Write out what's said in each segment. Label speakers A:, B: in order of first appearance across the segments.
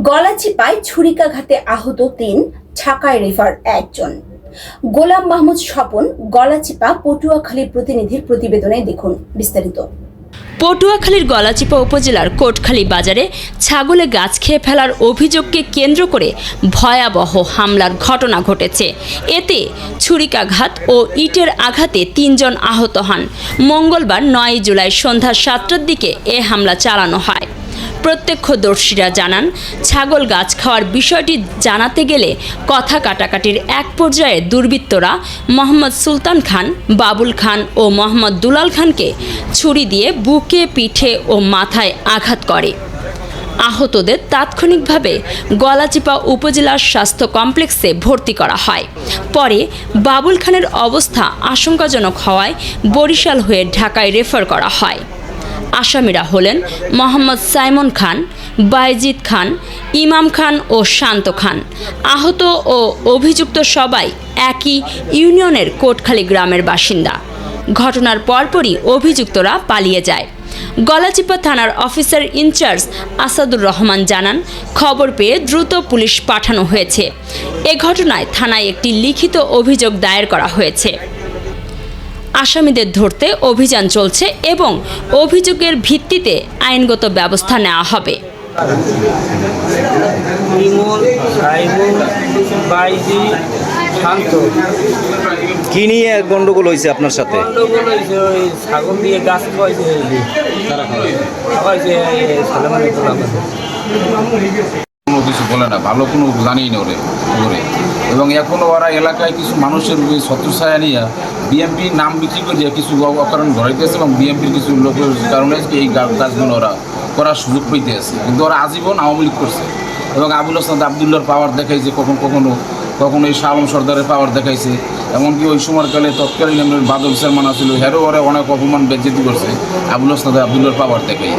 A: গলাচিপায় ছুরিকাঘাতে আহত ৩, ঢাকায় রেফার ১ জন। গোলাম মাহমুদ স্বপন, গলাচিপা পটুয়াখালী প্রতিনিধির প্রতিবেদনে দেখুন বিস্তারিত।
B: পটুয়াখালীর গলাচিপা উপজেলার কোটখালী বাজারে ছাগলে গাছ খেয়ে ফেলার অভিযোগকে কেন্দ্র করে ভয়াবহ হামলার ঘটনা ঘটেছে। এতে ছুরিকাঘাত ও ইটের আঘাতে ৩ জন আহত হন। মঙ্গলবার ৯ জুলাই সন্ধ্যা ৭টার দিকে এ হামলা চালানো হয়। প্রত্যক্ষদর্শীরা জানান, ছাগল গাছ খাওয়ার বিষয়টি জানাতে গেলে কথা কাটাকাটির এক পর্যায়ে দুর্বৃত্তরা মোহাম্মদ সুলতান খান, বাবুল খান ও মোহাম্মদ দুলাল খানকে ছুরি দিয়ে বুকে, পিঠে ও মাথায় আঘাত করে। আহতদের তাৎক্ষণিকভাবে গলাচিপা উপজেলার স্বাস্থ্য কমপ্লেক্সে ভর্তি করা হয়। পরে বাবুল খানের অবস্থা আশঙ্কাজনক হওয়ায় বরিশাল হয়ে ঢাকায় রেফার করা হয়। আসামিরা হলেন মোহাম্মদ সাইমন খান, বাইজিদ খান, ইমাম খান ও শান্ত খান। আহত ও অভিযুক্ত সবাই একই ইউনিয়নের কোটখালী গ্রামের বাসিন্দা। ঘটনার পরপরই অভিযুক্তরা পালিয়ে যায়। গলাচিপা থানার অফিসার ইনচার্জ আসাদুর রহমান জানান, খবর পেয়ে দ্রুত পুলিশ পাঠানো হয়েছে। এ ঘটনায় থানায় একটি লিখিত অভিযোগ দায়ের করা হয়েছে। আসামিদের ধরতে অভিযান চলছে এবং অভিযোগের ভিত্তিতে আইনগত ব্যবস্থা নেওয়া হবে।
C: কি নিয়ে গন্ডগোল হয়েছে আপনার সাথে?
D: গন্ডগোল হয়েছে ওই ছাগল দিয়ে গাছ খাওয়াইছে,
E: কোনো কিছু বলে না, ভালো কোনো জানেই না ওরে। এবং এখনও ওরা এলাকায় কিছু মানুষের ছত্রছায়া নিয়ে বিএমপির নাম বিক্রি করে কিছু অকারণ ঘটাইতেছে এবং বিএমপির কিছু লোকের কারণে এই কাজগুলো ওরা করার সুযোগ পেতে আছে। কিন্তু ওরা আজীবন আওয়ামী লীগ করছে এবং আবুল হাসান আবদুল্লার পাওয়ার দেখাইছে, কখনো এই শাহ আলম সর্দারের পাওয়ার দেখাইছে। এমনকি ওই সময়কালে তৎকালীন বাদল চেয়ারম্যান ছিল, হেরও ওরা অনেক অপমান বেজ্জেতি করছে আবুল হাসান আবদুল্লার পাওয়ার দেখাই।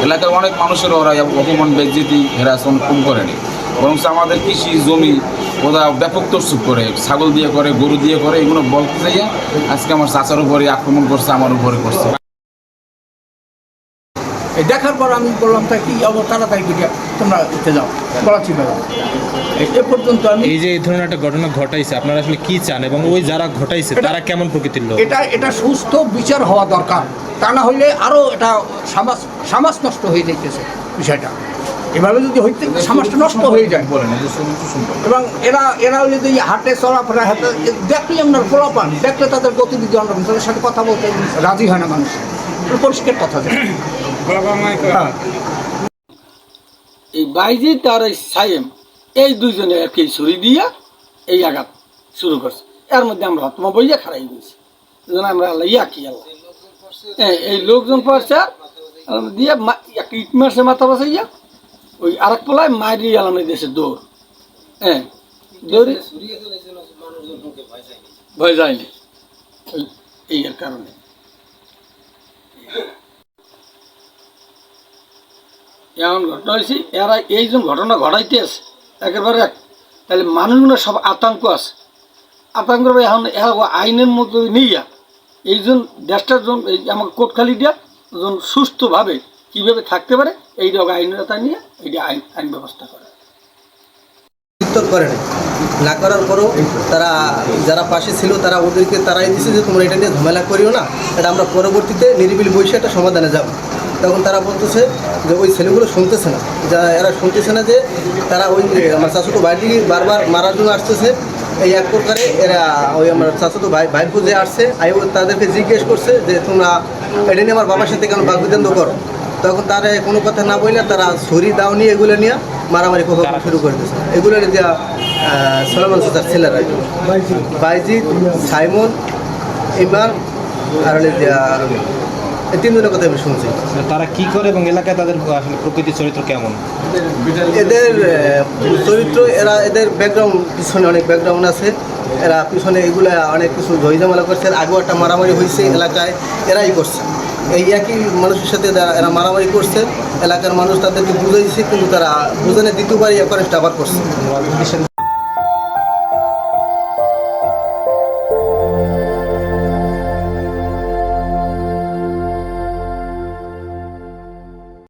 E: এলাকার অনেক মানুষের ওরা অপমান বেজ্জেতি হেরাসন কম করেনি, বরং আমাদের কৃষি জমি ওরা ব্যাপক তরসুপ করে, ছাগল দিয়ে করে, গরু দিয়ে করে, এগুলো বলতে যাইয়া আজকে আমার চাচার উপরে আক্রমণ করছে, আমার উপরে করছে।
F: এই দেখার পর আমি বললাম তা কি তাড়াতাড়ি করিয়া তোমরা উঠে যাও, গলাচিপা যাও। এ পর্যন্ত আমি
G: এই যে এই ধরনের একটা ঘটনা ঘটাইছে, আপনারা আসলে কি চান এবং ওই যারা ঘটাইছে তারা কেমন প্রকৃতির লোক?
F: এটা সুস্থ বিচার হওয়া দরকার, তা না হইলে আরও এটা সমাজ নষ্ট হয়ে যাইতেছে বিষয়টা। এভাবে যদি হইতে সমাজটা নষ্ট হয়ে যায় এবং এরা যদি হাটে চলাফেরা হাতে দেখলেই আপনার পোলাপান দেখলে তাদের গতিবিধি অন্যরকম, তাদের সাথে কথা বলতে রাজি হয় না মানুষ। পরিষ্কার কথা যায়।
D: এই বাইজিদ আর এই সাইম এই দুইজনে আর কি ছুরি দিয়া এই আঘাত শুরু করছে। এর মধ্যে আমরা হতমা বইয়া খারাই গেছি, আমরা আল্লাহ কি আল্লাহ এই লোকজন পড়ছে দিয়ে একটা ইট মারছে মাথা বাসাইয়া, ওই আরেক পোলায় মারি আলাম এই দেশে দৌড়। দৌড়ে ভয় যায়নি এই এর কারণে। এমন ঘটনা হয়েছে, এরা এই যে ঘটনা ঘটাইতে আছে একেবারে তাহলে মানুষগুলো সব আতঙ্ক আছে। আতঙ্ক এখন আইনের মতো নিয়ে এইজন দেশটার জন আমাকে কোটখালি দিয়া জন সুস্থভাবে কীভাবে থাকতে পারে এই আইনতা নিয়ে এইটা আইন ব্যবস্থা করে
H: করে না করার পরও তারা যারা পাশে ছিল তারা ওদেরকে তারাই দিচ্ছে যে তোমরা এটা নিয়ে ঝামেলা করিও না, এটা আমরা পরবর্তীতে নিরিবিলি বসে একটা সমাধানে যাব। তখন তারা বলতেছে যে ওই ছেলেগুলো শুনতেছে না, এরা শুনতেছে না যে তারা ওই আমার চাচুটো ভাইটি বারবার মারার জন্য আসতেছে। এই এক প্রকারে এরা ওই আমার চাচুটো ভাই খুঁজে আসছে, তাদেরকে জিজ্ঞেস করছে যে তোমরা এটা নিয়ে আমার বাবার সাথে কেন বাগবিতণ্ড করো। তখন তারা কোনো কথা না বললে তারা ছুরি দাও নিয়ে এগুলো নিয়ে মারামারি শুরু করে দিয়েছে। এগুলো দিয়া সলমান চাচার ছেলেরা বাইজিদ, সাইমন, ইমান আর এই তিনজনের কথা আমি শুনছি।
G: তারা কি করে এবং এলাকায় তাদের আসলে প্রকৃতির চরিত্র কেমন?
H: এদের চরিত্র এদের ব্যাকগ্রাউন্ড পিছনে অনেক ব্যাকগ্রাউন্ড আছে। এরা পিছনে এগুলা অনেক কিছু ঝইঝামেলা করছে। আগেও একটা মারামারি হয়েছে এলাকায়, এরাই করছে। এই একই মানুষের সাথে এরা মারামারি করছে, এলাকার মানুষ তাদেরকে বুঝাইছে কিন্তু তারা বুঝানে দ্বিতীয়বার আবার করছে।